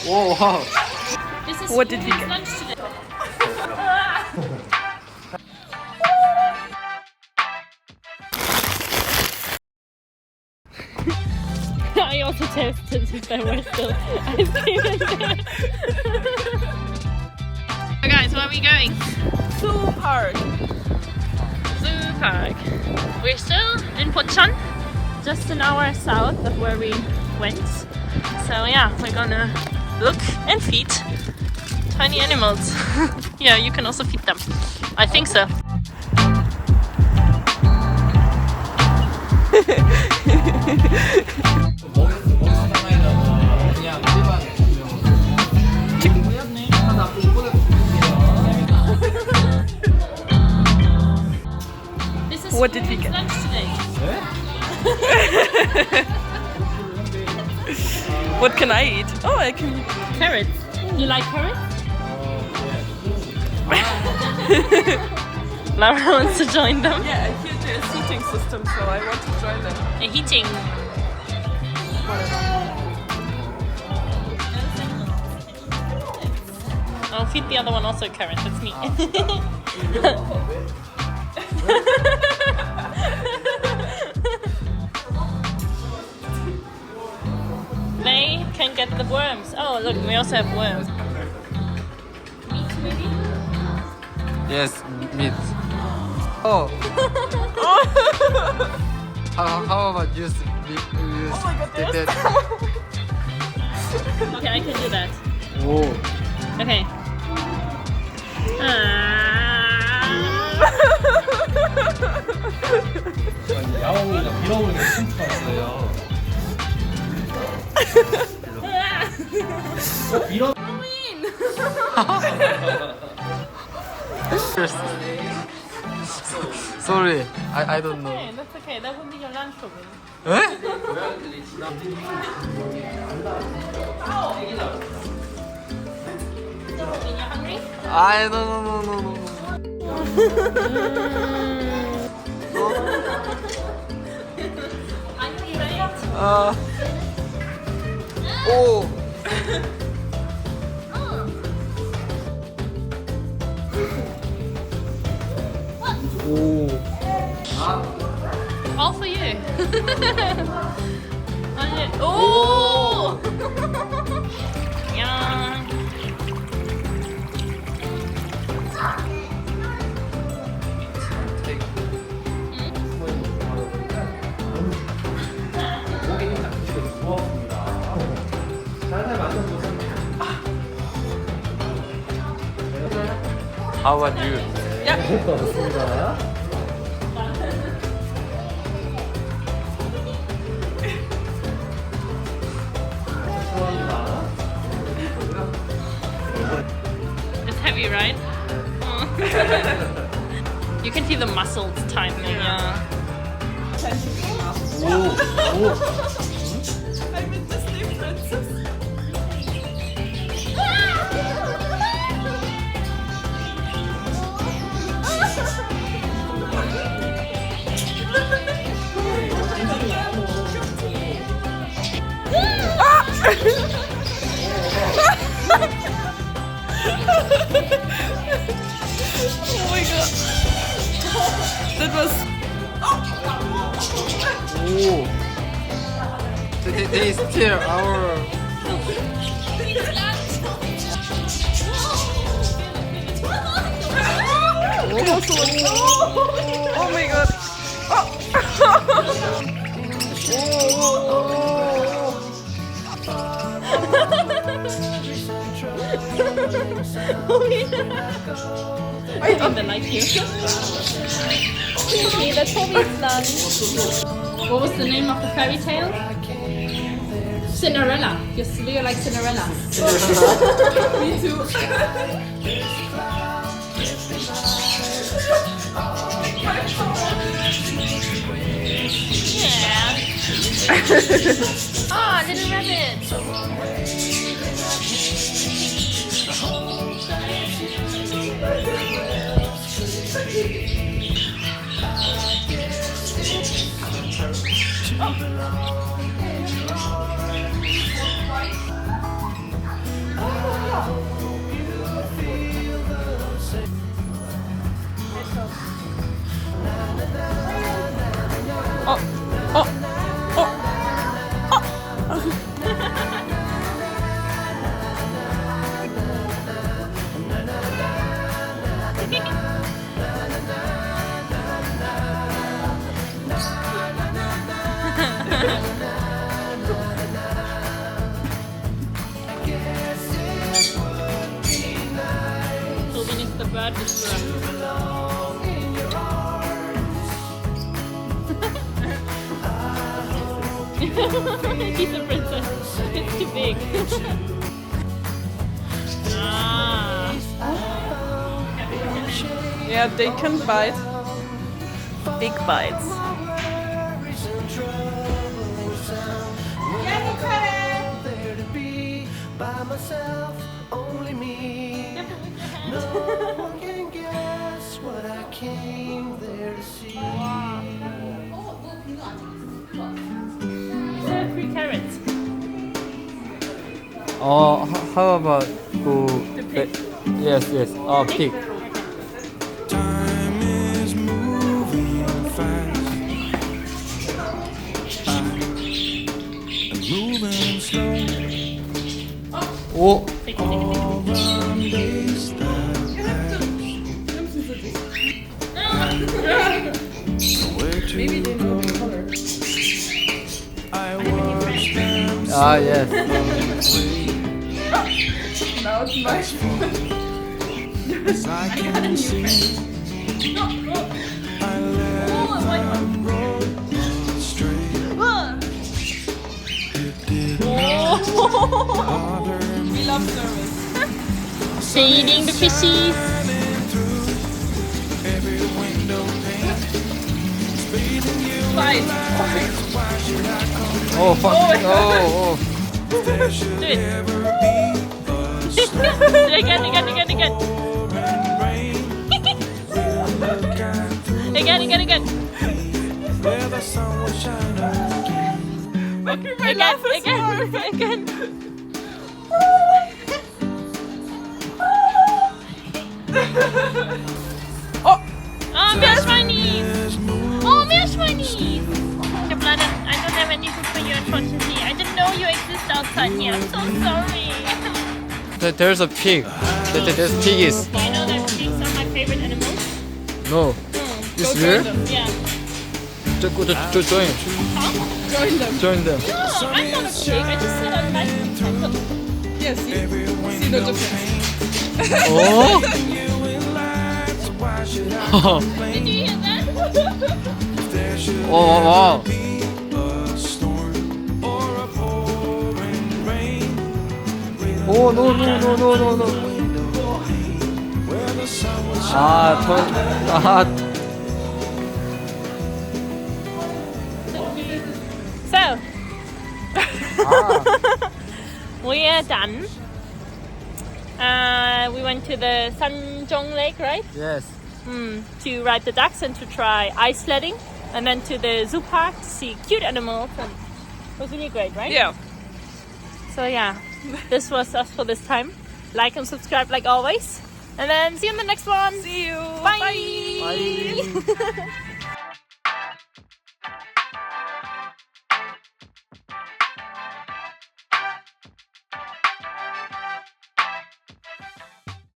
Whoa, wow. This is What did we get? lunch today. I also tested if there were still ice cream in there. So guys, where are we going? Zoopark. Zoopark. We're still in Pocheon, just an hour south of where we went. So yeah, we're gonna look and feed tiny animals. Yeah, you can also feed them. I think so. This is What did we get? lunch today. What can I eat? Oh, I can eat Carrots. You like carrots? Laura wants to join them. Yeah, I hear there's heating system, so I want to join them. A heating. I'll feed the other one also carrots. That's me. They can get the worms. Oh, look, we also have worms. Meat, maybe? Yes, meat. Oh. How about use meat? Oh my god, there's Okay, I can do that. Oh. Okay. 야옹이가 밀어버리는 힌트가 있어요. 밀어. Sorry, I don't know. Okay, that's okay. That would be your lunch for me. 에? You're hungry? I no. Are you ready? Oh. Oh. All for you. Oh! Yeah. How about you? It's heavy, right? You can feel the muscles tightening. Yeah. I'm a Disney princess. Oh my god. That was... Oh. They steal our. Oh my god. I think they like you. Okay, that's Toby's lunch. What was the name of the fairy tale? Cinderella. Yes, do you like Cinderella? Me too. Yeah. Oh, little rabbit. bird whisperer. He's a princess. It's too big. Ah. Yeah, they can bite. Big bites. There to be by myself, only me. No one can guess what I came there to see. Free carrots. How about go? Yes, yes. Oh, pig. Time is moving fast. I'm moving slow. Oh, All the days that pass. Where to go? I watch them ah, yes. Now it's my as I can see. I let them roll straight. It didn't bother me. We love service. Feeding the fishies. Every window pane. Speeding you. Bite. Why should I come? Oh, fuck. Oh, There should Do it. never be a storm Again. and rain. Look at through Again. where the sun will shine again. Again. Oh, Meerschweinis! Oh, Meerschweinis! I don't have any food for you, unfortunately. I didn't know you exist outside here. I'm so sorry. oh. There's a pig. There's piggies. You know that pigs are my favorite animals? No. It's real? Yeah. Join. join them. Join them. No, I'm not a pig. I just said I like them. Yes, see no difference. Oh. Did you hear that? Oh, wow. A storm or a pouring rain. Oh, no. Where the sun will shine. So, we are done. We went to the Sanjong Lake, right? Yes. To ride the ducks and to try ice sledding, and then to the Zoopark to see cute animals. And it was really great, right? Yeah. So yeah, this was us for this time. Like and subscribe like always, and then see you in the next one. See you. Bye. Bye.